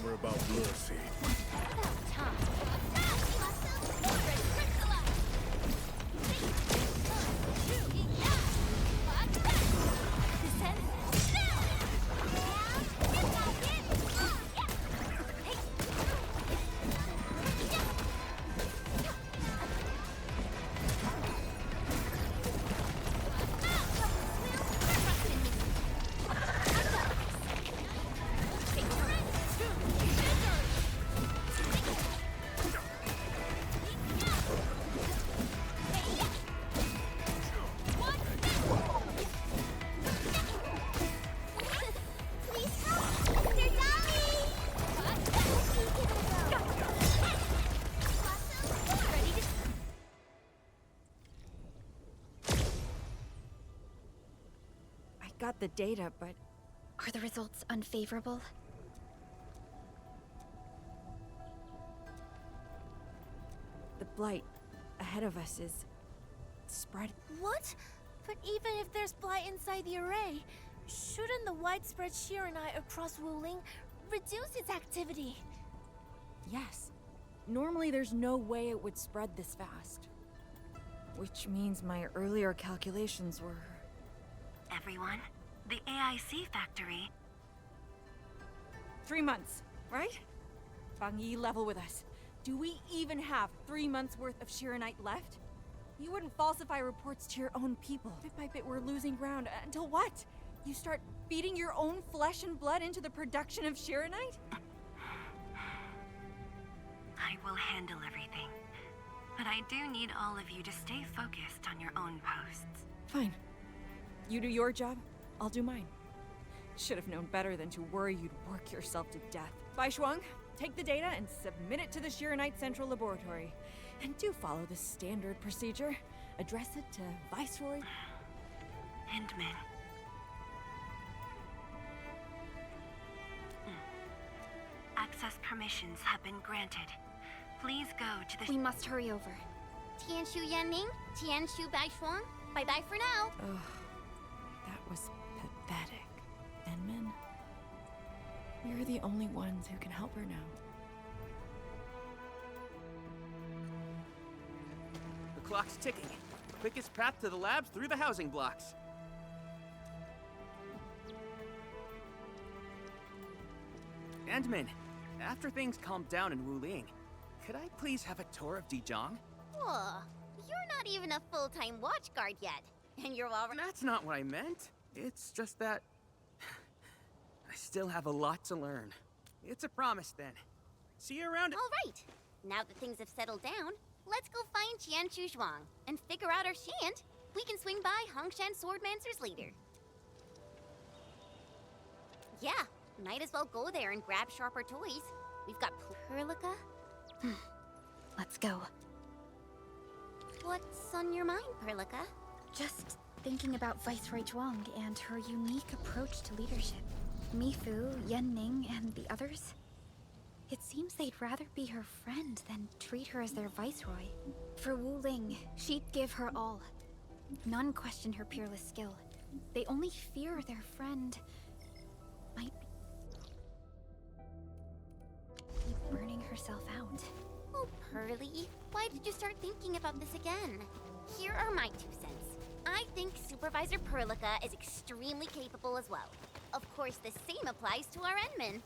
never about mercy. About time. Already crystallized. Descend. Got the data, but Are the results unfavorable? the blight ahead of us is spread. What? But even if there's blight inside the array, shouldn't the widespread Shiranite across Wuling reduce its activity? Yes. Normally there's no way it would spread this fast. Which means my earlier calculations were... Everyone, the AIC factory. 3 months, right? Bang Yi, level with us. Do we even have 3 months worth of Shiranite left? You wouldn't falsify reports to your own people. Bit by bit, we're losing ground. Until what? You start feeding your own flesh and blood into the production of Shiranite? I will handle everything. But I do need all of you to stay focused on your own posts. Fine. You do your job, I'll do mine. Should have known better than to worry you'd work yourself to death. Bai Shuang, take the data and submit it to the Shiranite Central Laboratory. And do follow the standard procedure. Address it to Viceroy. Endman. Access permissions have been granted. Please go to the... We must hurry over. Tianshu Yanning, Tianshu Baishuang, bye-bye for now. Ugh, that was pathetic. Enmin, you're the only ones who can help her now. The clock's ticking. Quickest path to the labs through the housing blocks. Endman, after things calm down in Wuling, could I please have a tour of Dijiang? Whoa, you're not even a full-time watchguard yet. And you're already... That's not what I meant. It's just that... I still have a lot to learn. It's a promise, then. See you around... All right. Now that things have settled down, let's go find Tianshu Zhuang and figure out our shan't. We can swing by Hongshan Swordmancer's later. Yeah, might as well go there and grab sharper toys. We've got Perlica. Let's go. What's on your mind, Perlica? Just thinking about Viceroy Zhuang and her unique approach to leadership. Mifu, Yanning, and the others. It seems they'd rather be her friend than treat her as their viceroy. For Wuling, she'd give her all. None question her peerless skill. They only fear their friend might be burning herself out. Oh, Pearly, why did you start thinking about this again? Here are my 2 cents. I think Supervisor Perlica is extremely capable as well. Of course, the same applies to our Endman.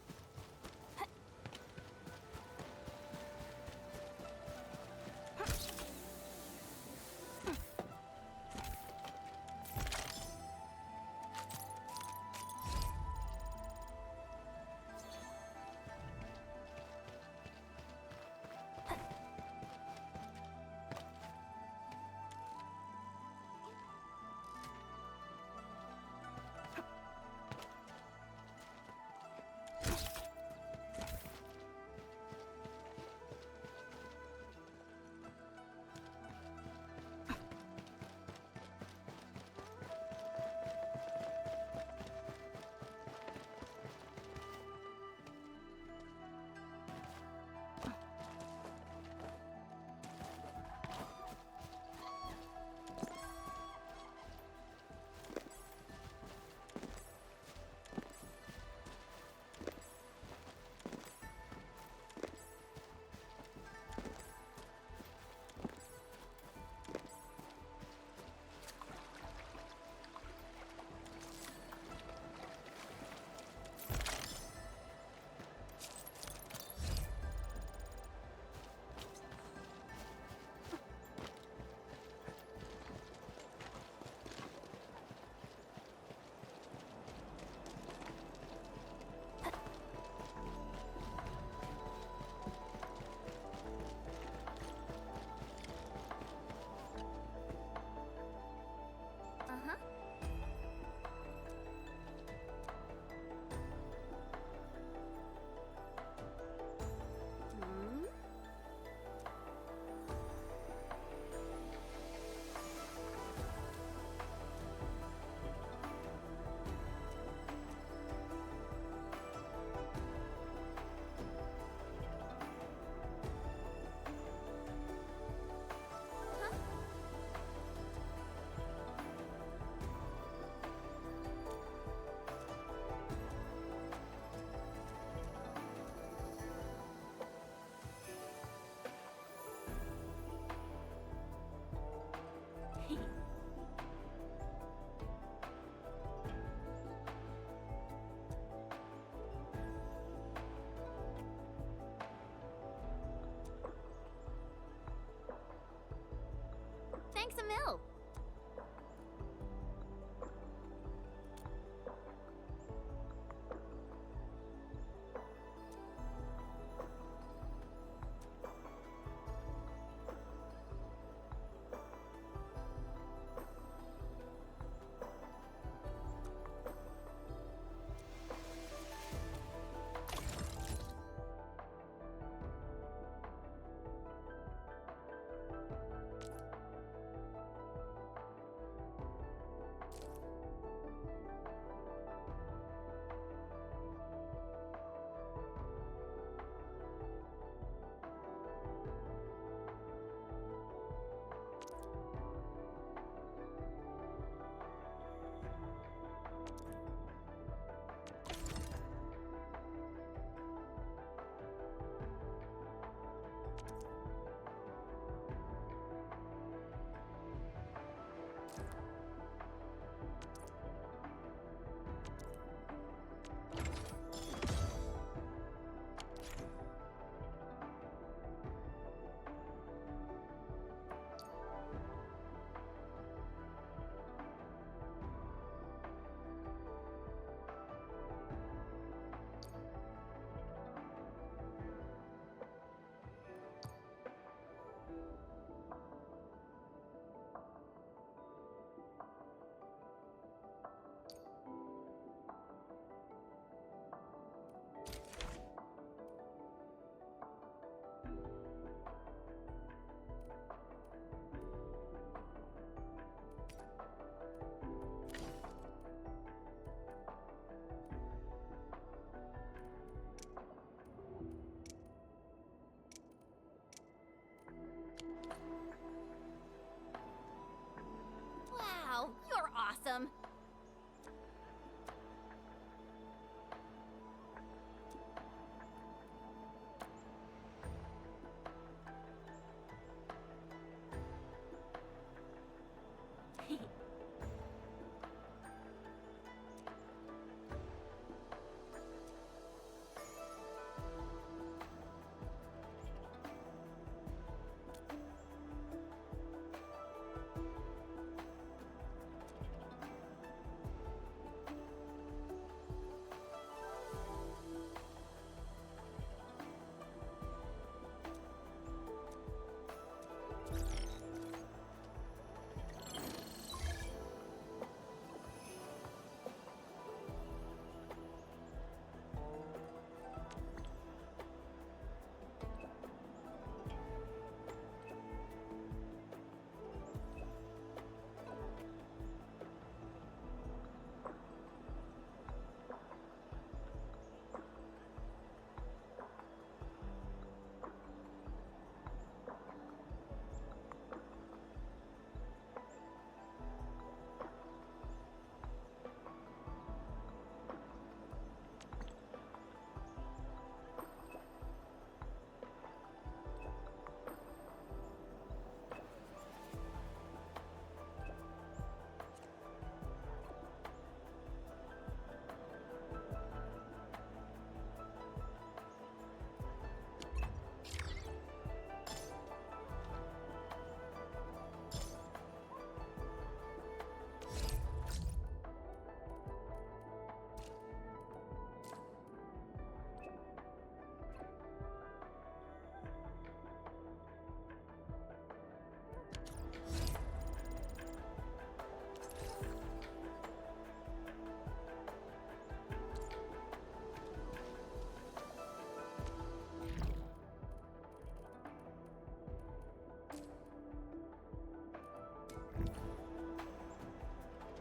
Thanks a mil. Wow, you're awesome.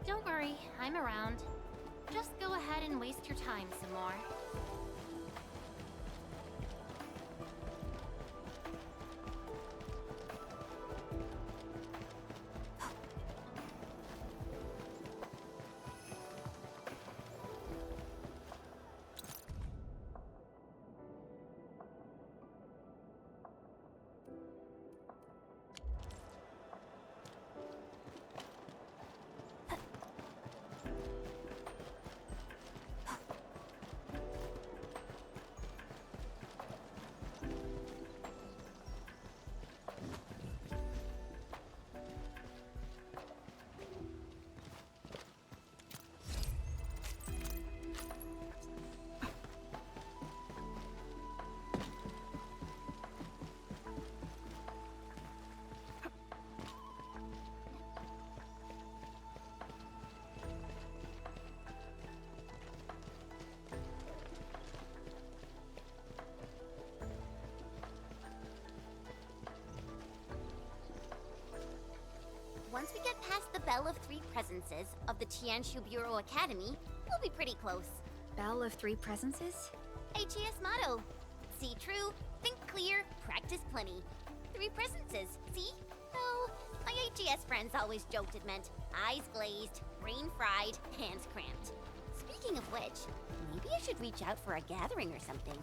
Don't worry, I'm around. Just go ahead and waste your time some more. Once we get past the Bell of Three Presences of the Tianshu Bureau Academy, we'll be pretty close. Bell of Three Presences? HES motto. See true, think clear, practice plenty. Three presences, see? Though, my HES friends always joked it meant eyes glazed, brain fried, hands cramped. Speaking of which, maybe I should reach out for a gathering or something.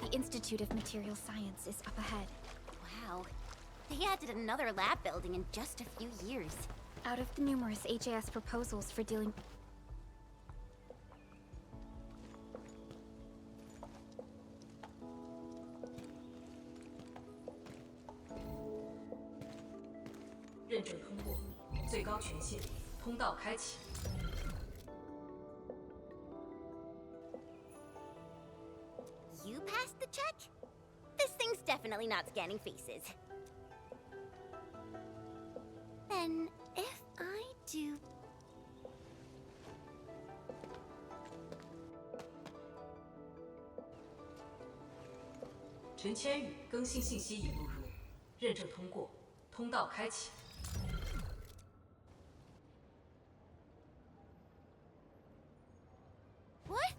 The Institute of Material Science is up ahead. Wow, they added another lab building in just a few years. Out of the numerous HAS proposals for dealing... You passed the check? This thing's definitely not scanning faces. Then, if I do... What?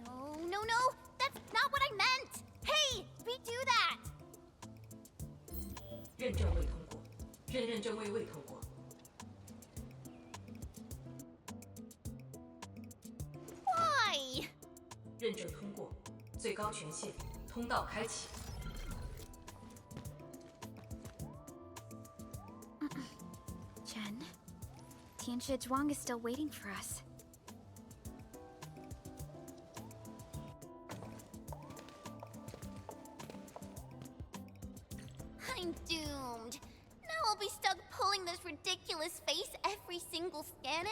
No, no, no! That's not what I meant! Hey! Redo that! Why? Chen, Tianxia Zhuang is still waiting for us. I'm doomed. Now I'll be stuck pulling this ridiculous face every single scan-in?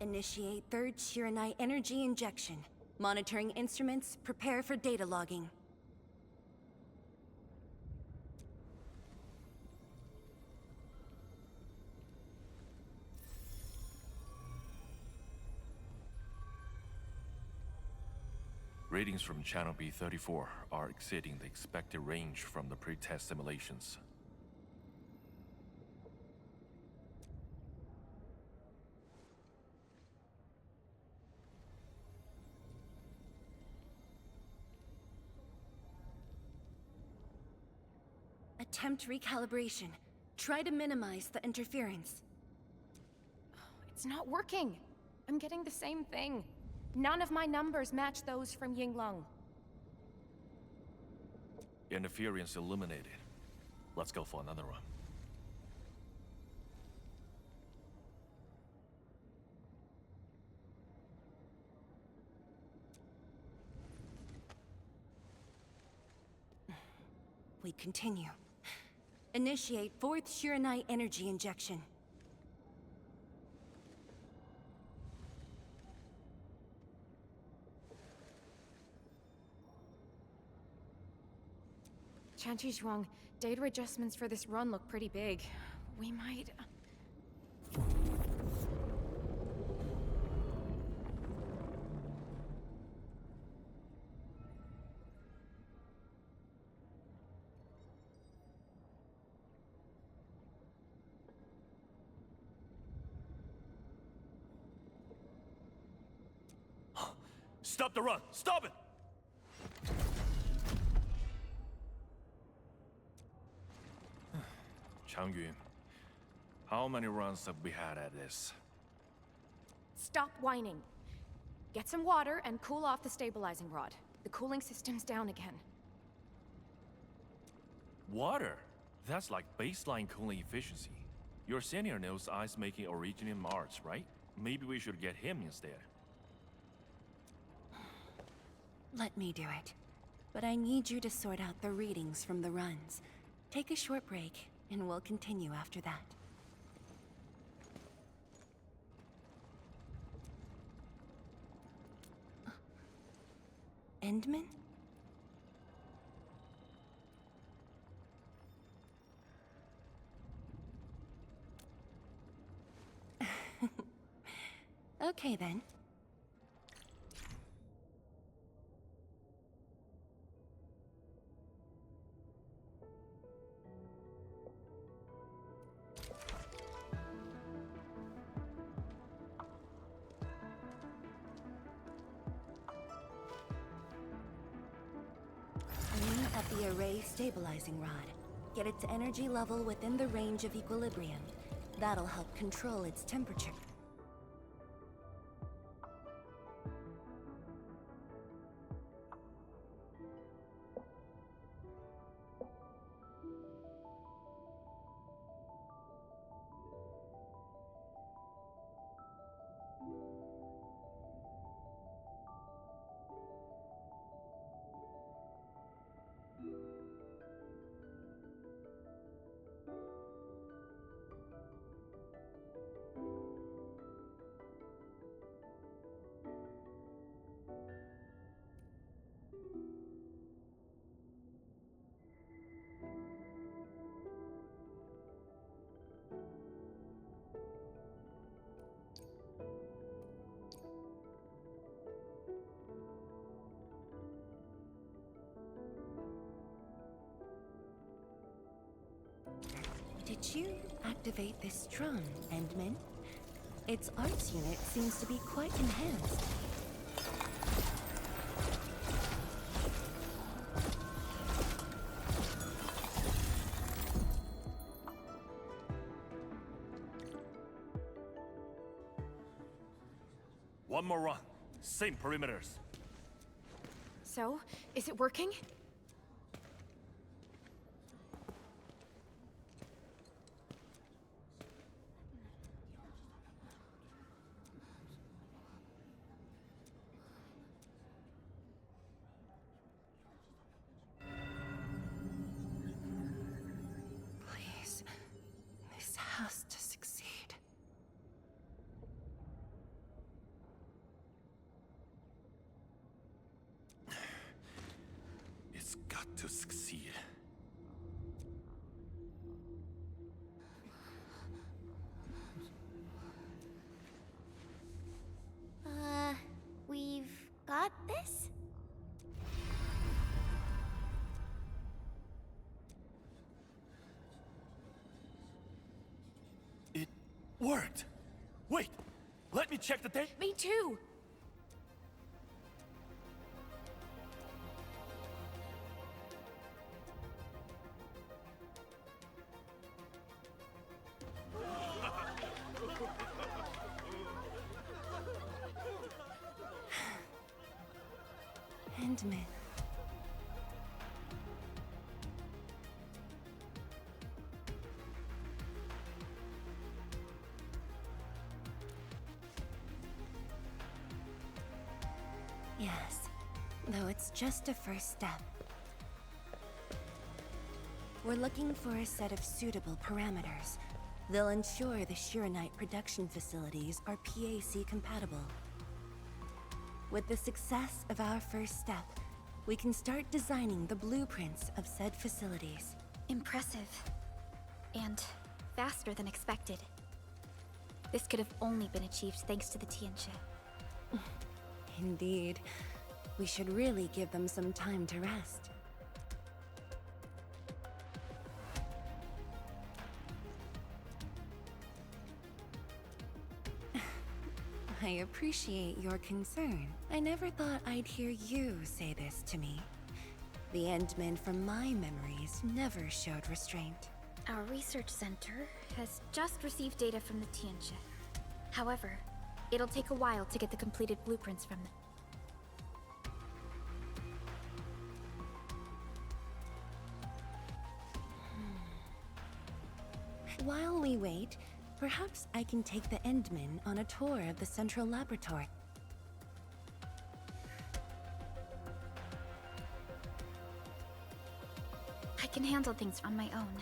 Initiate third Shiranite energy injection. Monitoring instruments, prepare for data logging. Readings from Channel B34 are exceeding the expected range from the pre-test simulations. Attempt recalibration. Try to minimize the interference. It's not working. I'm getting the same thing. None of my numbers match those from Yinglong. Interference eliminated. Let's go for another run. We continue. Initiate fourth Shiranite energy injection. Chanchi Zhuang, data adjustments for this run look pretty big. We might... Stop the run! Stop it! Changyun, how many runs have we had at this? Stop whining. Get some water and cool off the stabilizing rod. The cooling system's down again. Water? That's like baseline cooling efficiency. Your senior knows ice making origin in Mars, right? Maybe we should get him instead. Let me do it. But I need you to sort out the readings from the runs. Take a short break, and we'll continue after that. Endman? Okay then. Aim at the array stabilizing rod. Get its energy level within the range of equilibrium. That'll help control its temperature. Did you activate this drone, Endman? Its arts unit seems to be quite enhanced. One more run. Same perimeters. So, is it working? Please, this has to succeed. It's got to succeed. We've got this? It worked! Wait! Let me check the date! Me too! Endman. Yes, though it's just a first step. We're looking for a set of suitable parameters. They'll ensure the Shiranite production facilities are PAC compatible. With the success of our first step, we can start designing the blueprints of said facilities. Impressive. And faster than expected. This could have only been achieved thanks to the Tianxia. Indeed. We should really give them some time to rest. I appreciate your concern. I never thought I'd hear you say this to me. The Endmen from my memories never showed restraint. Our research center has just received data from the Tianxia. However, it'll take a while to get the completed blueprints from them. While we wait, perhaps I can take the Endman on a tour of the central laboratory. I can handle things on my own.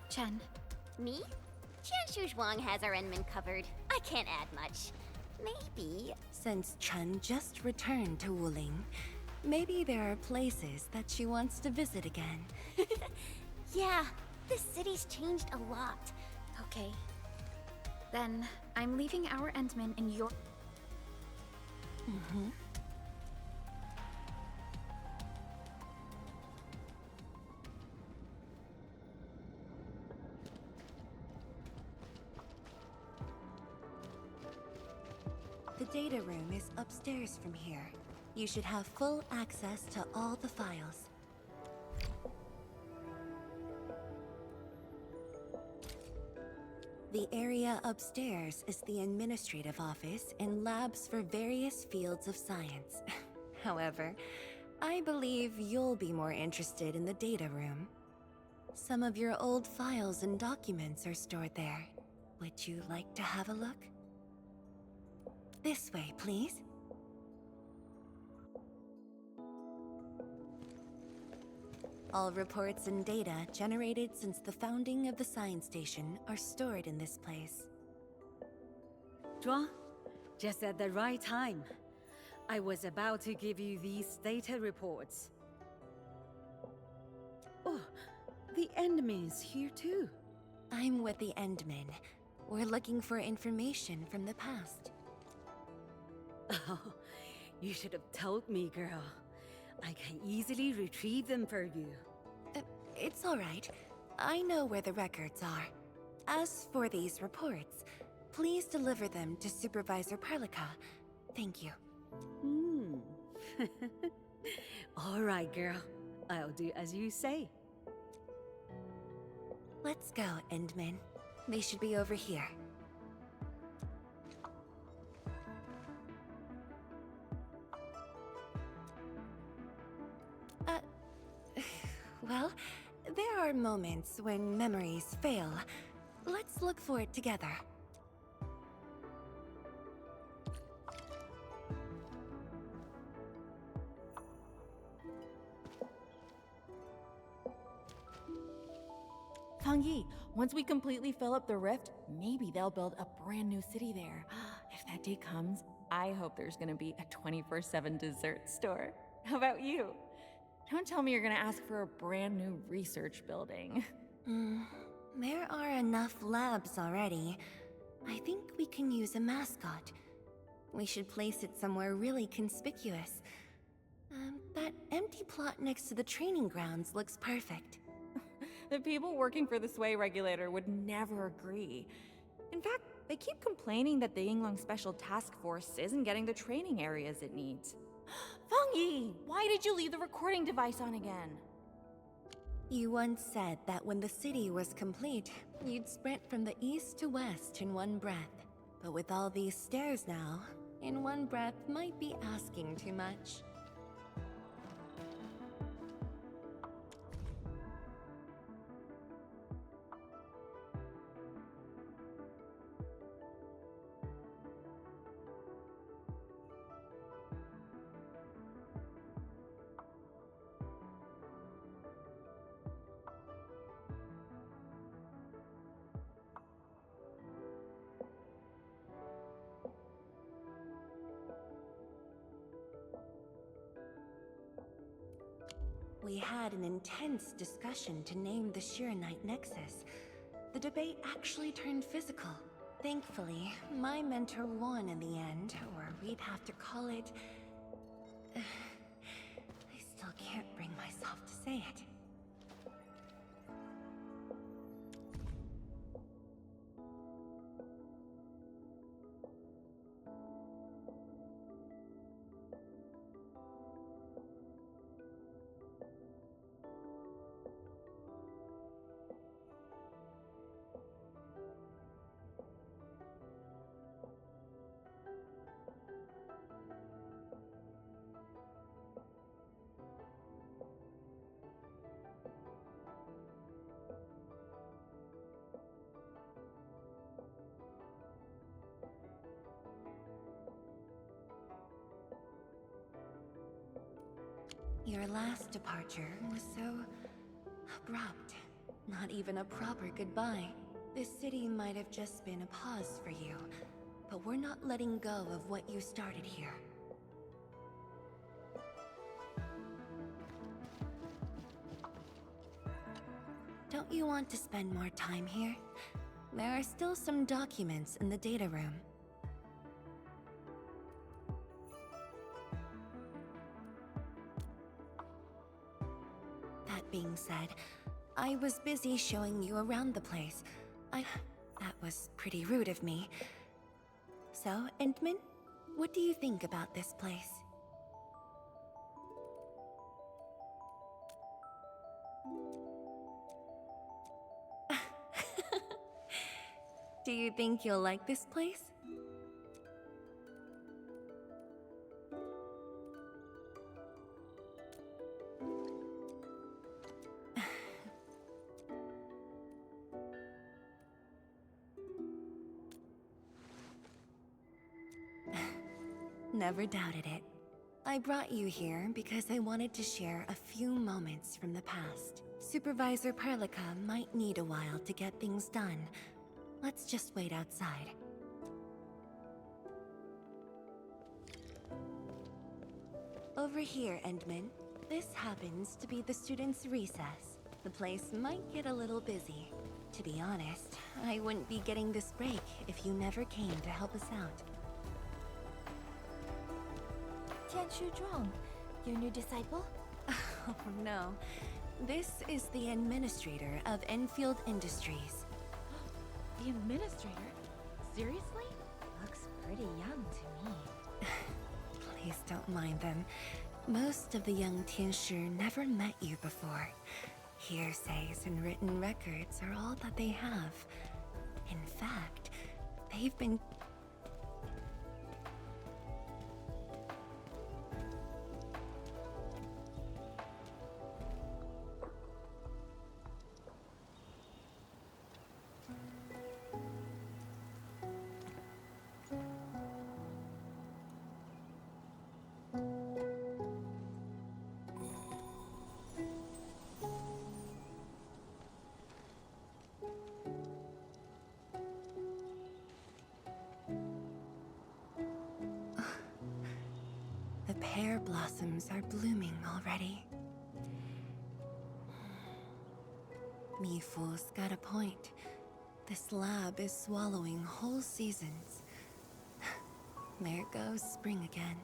Chen, Me? Qianshu Zhuang has our Enman covered. I can't add much. Maybe. Since Chen just returned to Wuling, maybe there are places that she wants to visit again. Yeah, this city's changed a lot. okay. Then, I'm leaving our Endman in your... The data room is upstairs from here. You should have full access to all the files. The area upstairs is the administrative office and labs for various fields of science. However, I believe you'll be more interested in the data room. Some of your old files and documents are stored there. Would you like to have a look? This way, please. All reports and data generated since the founding of the science station are stored in this place. Zhuang, just at the right time. I was about to give you these data reports. Oh, the Endman's here too. I'm with the Endman. We're looking for information from the past. Oh, you should have told me, girl. I can easily retrieve them for you. It's all right. I know where the records are. As for these reports, please deliver them to Supervisor Perlica. Thank you. All right, girl. I'll do as you say. Let's go, Endman. They should be over here. Well, there are moments when memories fail. Let's look for it together. Fang Yi, once we completely fill up the rift, maybe they'll build a brand new city there. If that day comes, I hope there's gonna be a 24/7 dessert store. How about you? Don't tell me you're gonna ask for a brand new research building. There are enough labs already. I think we can use a mascot. We should place it somewhere really conspicuous. That empty plot next to the training grounds looks perfect. The people working for the Sway Regulator would never agree. In fact, they keep complaining that the Yinglong Special Task Force isn't getting the training areas it needs. Fang Yi, why did you leave the recording device on again? You once said that when the city was complete, you'd sprint from the east to west in one breath. But with all these stairs now, in one breath might be asking too much. We had an intense discussion to name the Shiranite Nexus. The debate actually turned physical. Thankfully, my mentor won in the end, or we'd have to call it... I still can't bring myself to say it. Your last departure was so abrupt. Not even a proper goodbye. This city might have just been a pause for you, but we're not letting go of what you started here. Don't you want to spend more time here? There are still some documents in the data room. That being said, I was busy showing you around the place. That was pretty rude of me. So, Endman, what do you think about this place? Do you think you'll like this place? Never doubted it. I brought you here because I wanted to share a few moments from the past. Supervisor Perlica might need a while to get things done. Let's just wait outside. Over here, Endman. This happens to be the students' recess. The place might get a little busy. To be honest, I wouldn't be getting this break if you never came to help us out. Tianshu Zhuang, your new disciple? Oh no. This is the administrator of Enfield Industries. The administrator? Seriously? Looks pretty young to me. Please don't mind them. Most of the young Tianshu never met you before. Hearsays and written records are all that they have. In fact, they've been... The pear blossoms are blooming already. Mifu's got a point. This lab is swallowing whole seasons. There goes spring again.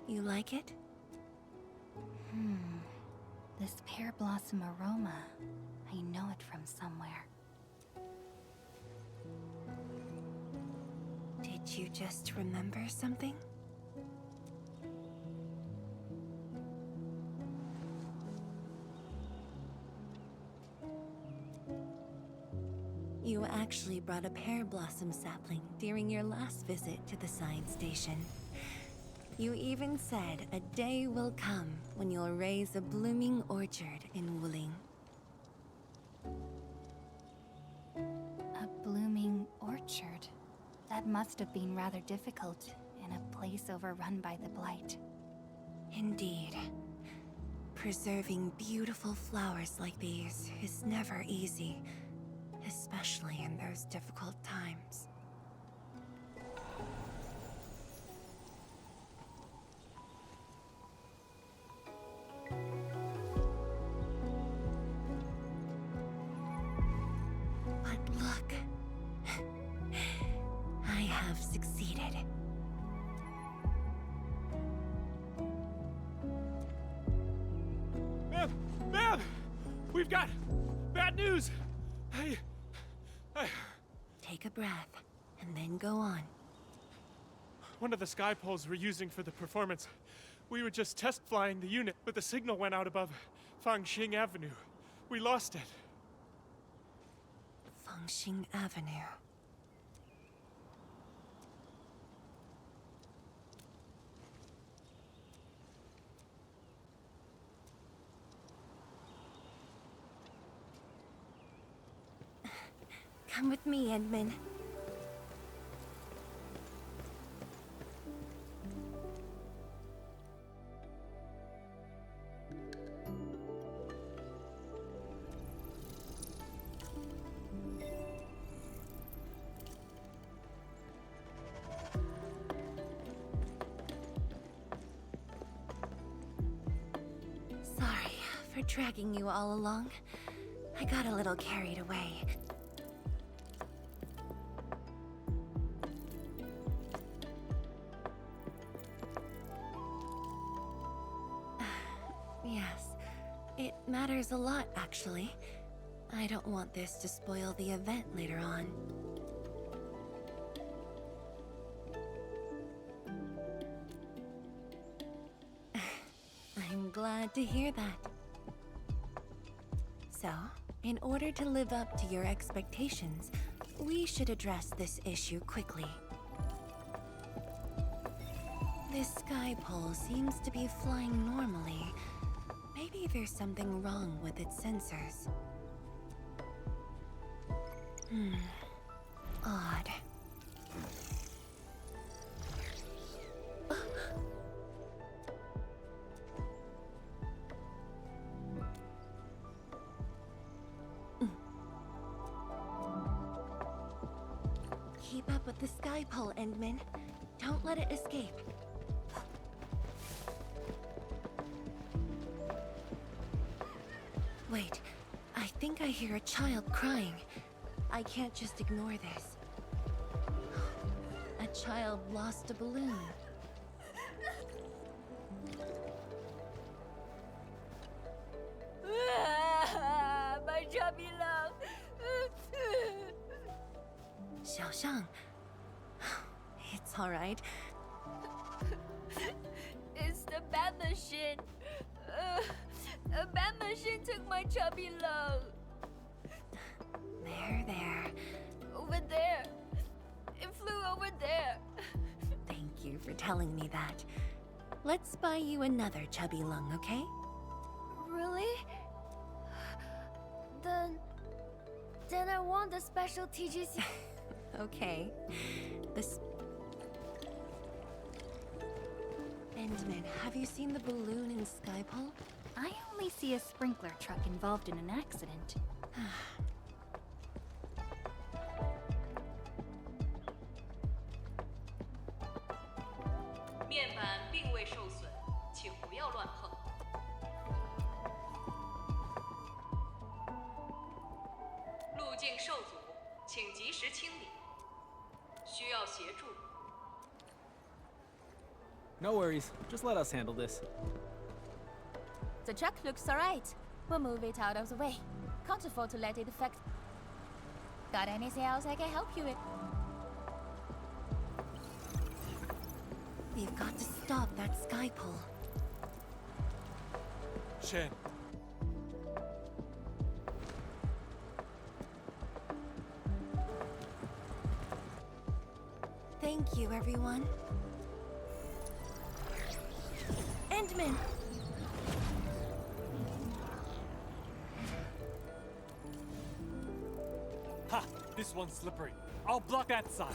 You like it? This pear blossom aroma. I know it from somewhere. Did you just remember something? You actually brought a pear blossom sapling during your last visit to the science station. You even said a day will come when you'll raise a blooming orchard in Wuling. A blooming orchard. That must have been rather difficult in a place overrun by the blight. Indeed. Preserving beautiful flowers like these is never easy, especially in those difficult times. But look, I have succeeded. Ma'am! We've got bad news! Take a breath, and then go on. One of the sky poles we're using for the performance. We were just test flying the unit, but the signal went out above Fangxing Avenue. We lost it. Fangxing Avenue. Come with me, Endman. Sorry for dragging you all along. I got a little carried away. Yes, it matters a lot, actually. I don't want this to spoil the event later on. I'm glad to hear that. So, in order to live up to your expectations, we should address this issue quickly. This sky pole seems to be flying normally. Maybe there's something wrong with its sensors. Odd. Keep up with the sky pole, Endman. Don't let it escape. Wait, I think I hear a child crying. I can't just ignore this. A child lost a balloon. My chubby love. Xiaoshang. It's all right. It's the bad machine. A bad machine took my chubby love. There. Over there. It flew over there. Thank you for telling me that. Let's buy you another chubby lung, okay? Really? Then I want the special TGC. Okay. Endman, have you seen the balloon in Skypole? I only see a sprinkler truck involved in an accident. 面板并未受损，请不要乱碰。路径受阻，请及时清理。需要协助。 No worries, just let us handle this. The truck looks alright. We'll move it out of the way. Can't afford to let it affect. Got anything else I can help you with? We've got to stop that Skypole. Shen. Thank you, everyone. Endman! Ha! This one's slippery. I'll block that side.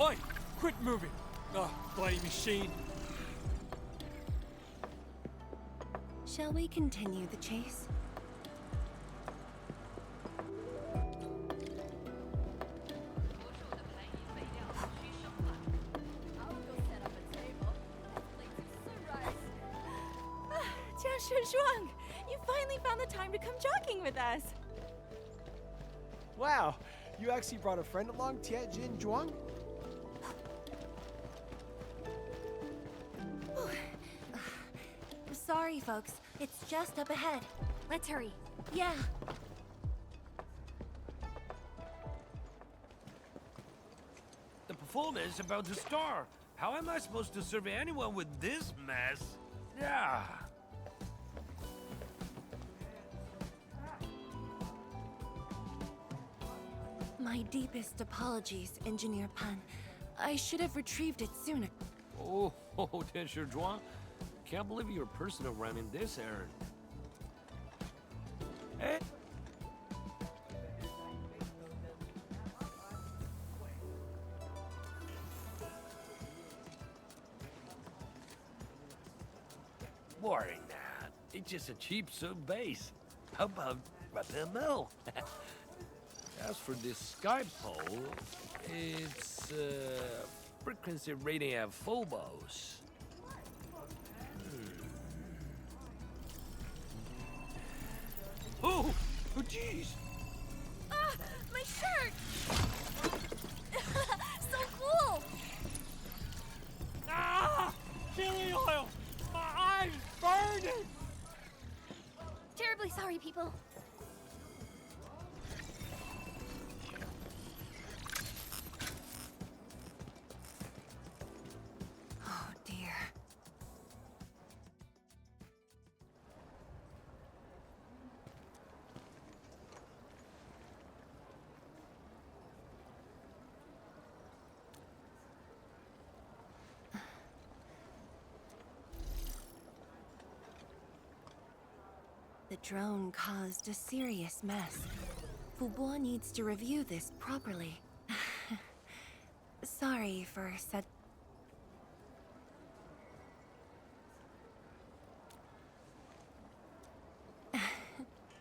Oi! Quit moving! Bloody machine. Shall we continue the chase? Shuang, you finally found the time to come jogging with us. Wow, you actually brought a friend along, Tianjin Zhuang? Sorry, folks. It's just up ahead. Let's hurry. Yeah. The performance is about to start. How am I supposed to serve anyone with this mess? Yeah. My deepest apologies, Engineer Pan. I should have retrieved it sooner. Oh, Teacher Zhuang. Can't believe you're personal running this errand. Hey, worry, Nat. It's just a cheap soup base. How about the mill? As for this sky pole, it's frequency rating at phobos. Oh, jeez! Ah, my shirt! So cool! Ah! Chili oil! My eyes burning! Terribly sorry, people. Oh dear. The drone caused a serious mess. Fubo needs to review this properly. Sorry for such...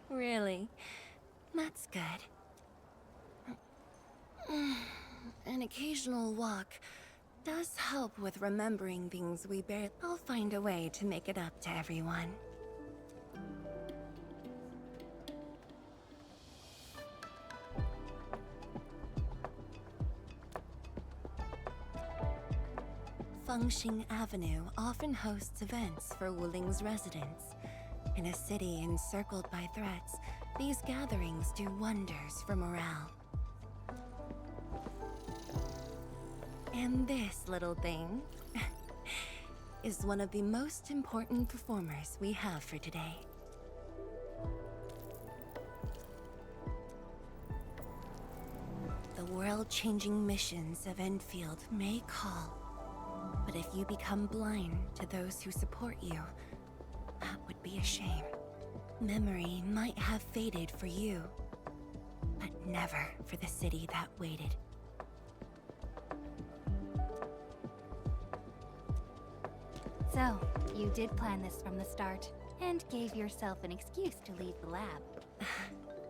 Really? That's good. An occasional walk does help with remembering things we barely... I'll find a way to make it up to everyone. Fengxing Avenue often hosts events for Wuling's residents. In a city encircled by threats, these gatherings do wonders for morale. And this little thing is one of the most important performers we have for today. The world-changing missions of Endfield may call, but if you become blind to those who support you, that would be a shame. Memory might have faded for you, but never for the city that waited. So, you did plan this from the start, and gave yourself an excuse to leave the lab.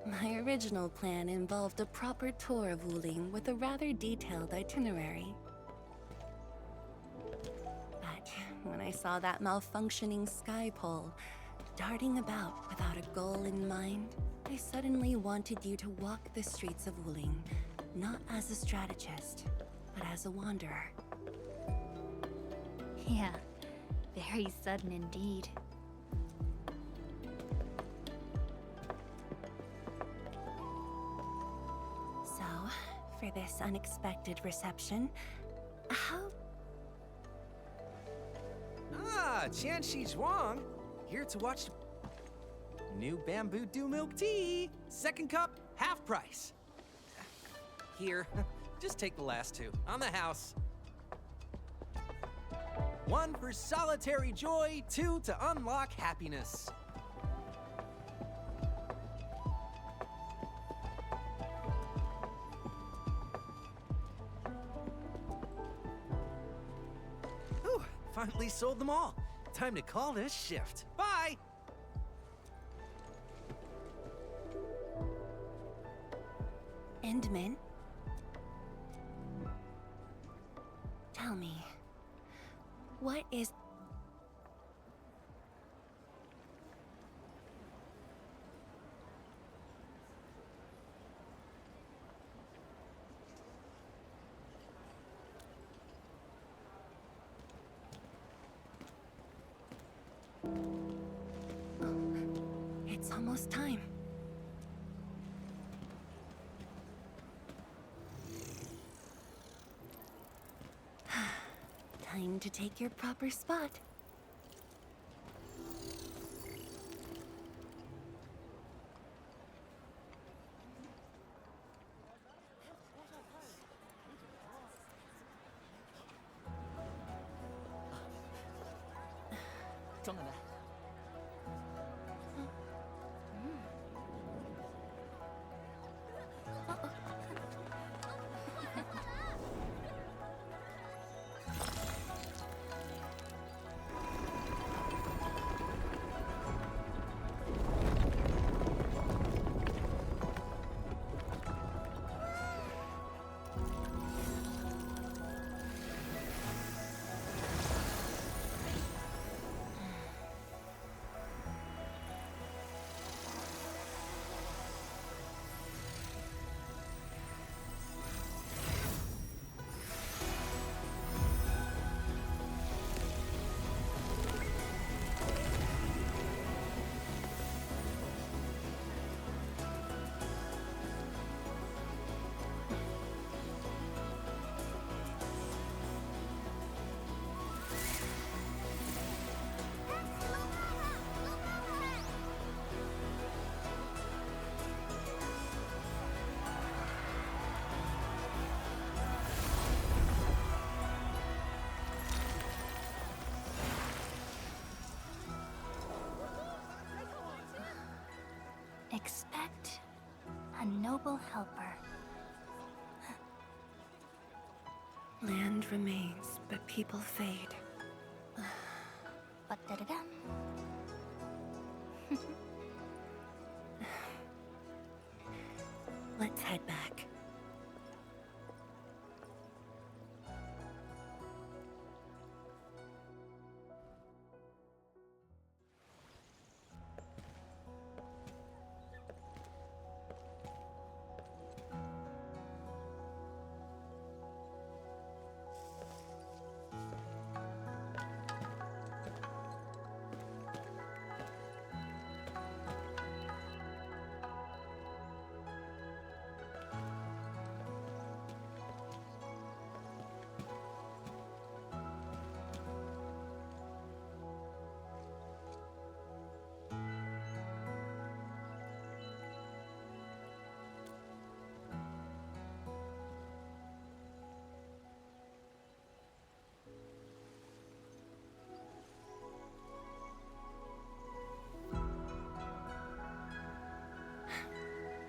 My original plan involved a proper tour of Wuling with a rather detailed itinerary. But when I saw that malfunctioning sky pole, darting about without a goal in mind, I suddenly wanted you to walk the streets of Wuling, not as a strategist, but as a wanderer. Yeah, very sudden indeed. So, for this unexpected reception, how... Ah, Qianxi Zhuang, here to watch new bamboo dew milk tea. Second cup, half price. Here, just take the last two, on the house. One for solitary joy, two to unlock happiness. Whew, finally sold them all. Time to call this shift. Bye! Endman? Tell me, what is... It's almost time. Time to take your proper spot. a noble helper. Land remains, but people fade. But da-da-dum. Let's head back.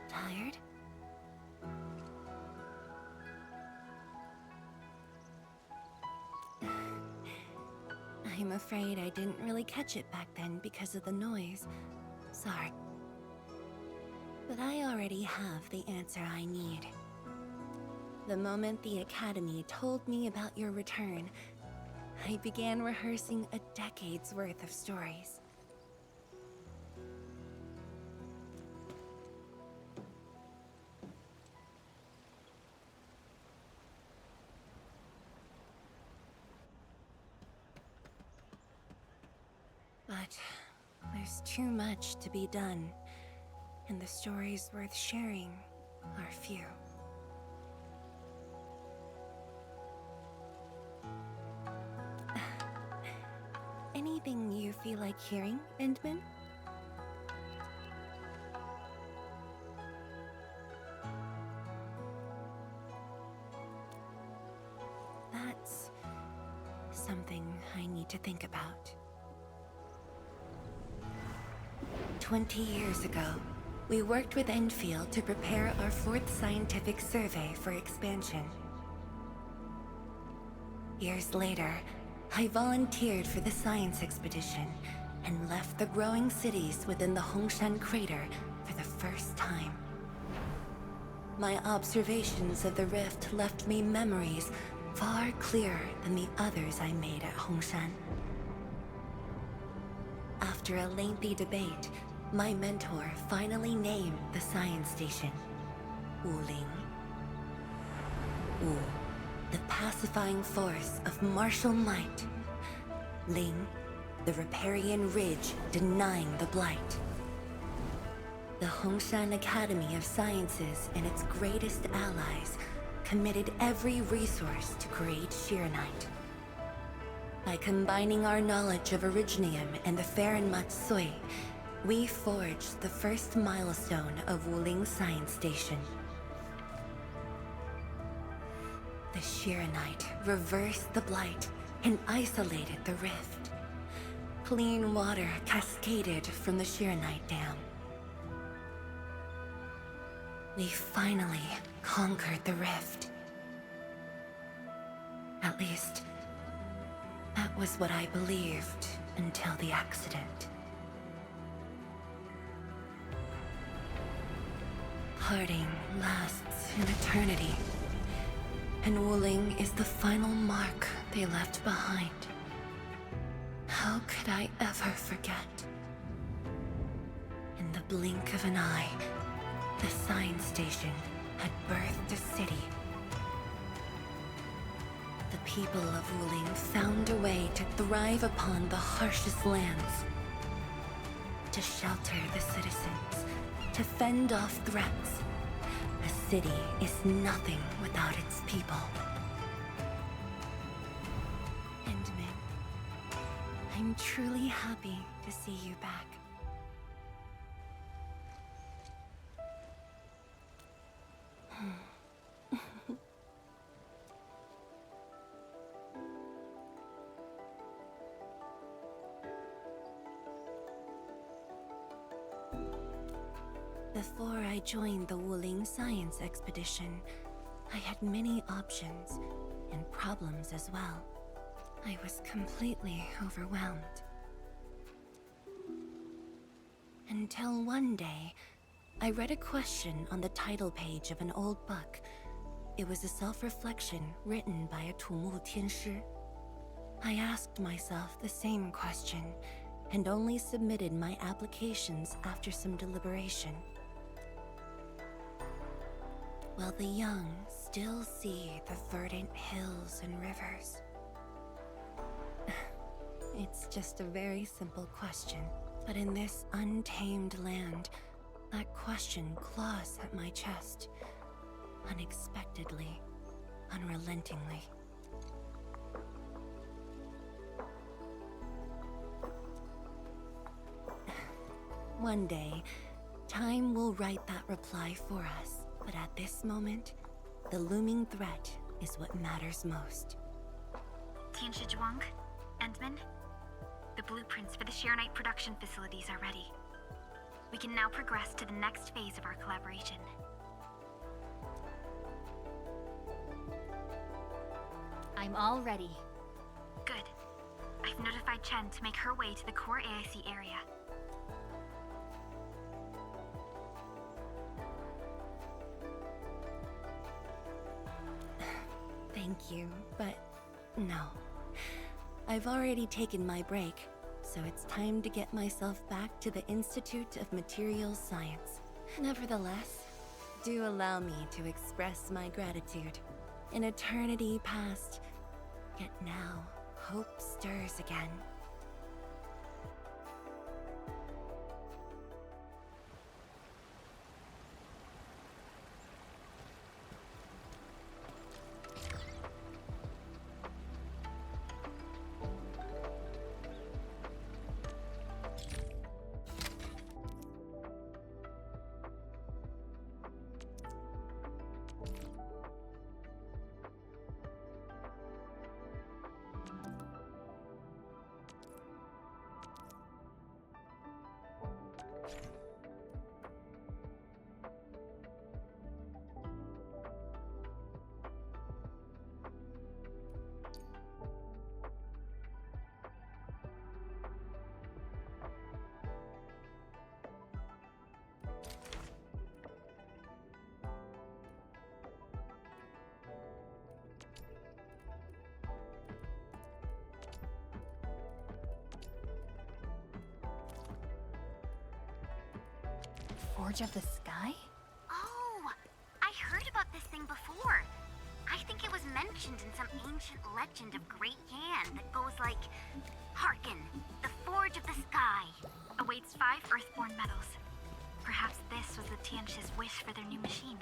Tired? I'm afraid I didn't really catch it back then because of the noise. Sorry. But I already have the answer I need. The moment the Academy told me about your return, I began rehearsing a decade's worth of stories. But there's too much to be done, and the stories worth sharing are few. Anything you feel like hearing, Endman? That's something I need to think about. 20 years ago, we worked with Endfield to prepare our 4th scientific survey for expansion. Years later, I volunteered for the science expedition and left the growing cities within the Hongshan crater for the first time. My observations of the rift left me memories far clearer than the others I made at Hongshan. After a lengthy debate, my mentor finally named the science station Wuling. Wu, the pacifying force of martial might. Ling, the riparian ridge denying the blight. The Hongshan Academy of Sciences and its greatest allies committed every resource to create Shiranite. By combining our knowledge of Originium and the Farron Matsui, we forged the first milestone of Wuling's science station. The Shiranite reversed the blight and isolated the rift. Clean water cascaded from the Shiranite dam. We finally conquered the rift. At least, that was what I believed until the accident. Parting lasts an eternity, and Wuling is the final mark they left behind. How could I ever forget? In the blink of an eye, the science station had birthed a city. The people of Wuling found a way to thrive upon the harshest lands, to shelter the citizens, to fend off threats. A city is nothing without its people. Endman, I'm truly happy to see you back. Before I joined the Wuling science expedition, I had many options and problems as well. I was completely overwhelmed. Until one day, I read a question on the title page of an old book. It was a self-reflection written by a Tumu Tianshi. I asked myself the same question, and only submitted my applications after some deliberation. While the young still see the verdant hills and rivers. It's just a very simple question, but in this untamed land, that question claws at my chest, unexpectedly, unrelentingly. One day, time will write that reply for us, but at this moment, the looming threat is what matters most. Tianshi Zhuang, Endman, the blueprints for the Shirenite production facilities are ready. We can now progress to the next phase of our collaboration. I'm all ready. Good. I've notified Chen to make her way to the core AIC area. Thank you, but no. I've already taken my break, so it's time to get myself back to the Institute of Materials Science. Nevertheless, do allow me to express my gratitude. An eternity past, yet now, hope stirs again. Forge of the Sky? Oh, I heard about this thing before. I think it was mentioned in some ancient legend of Great Yan that goes like, "Hearken, the Forge of the Sky Awaits 5 Earthborn metals. Perhaps this was the Tianshi's wish for their new machine.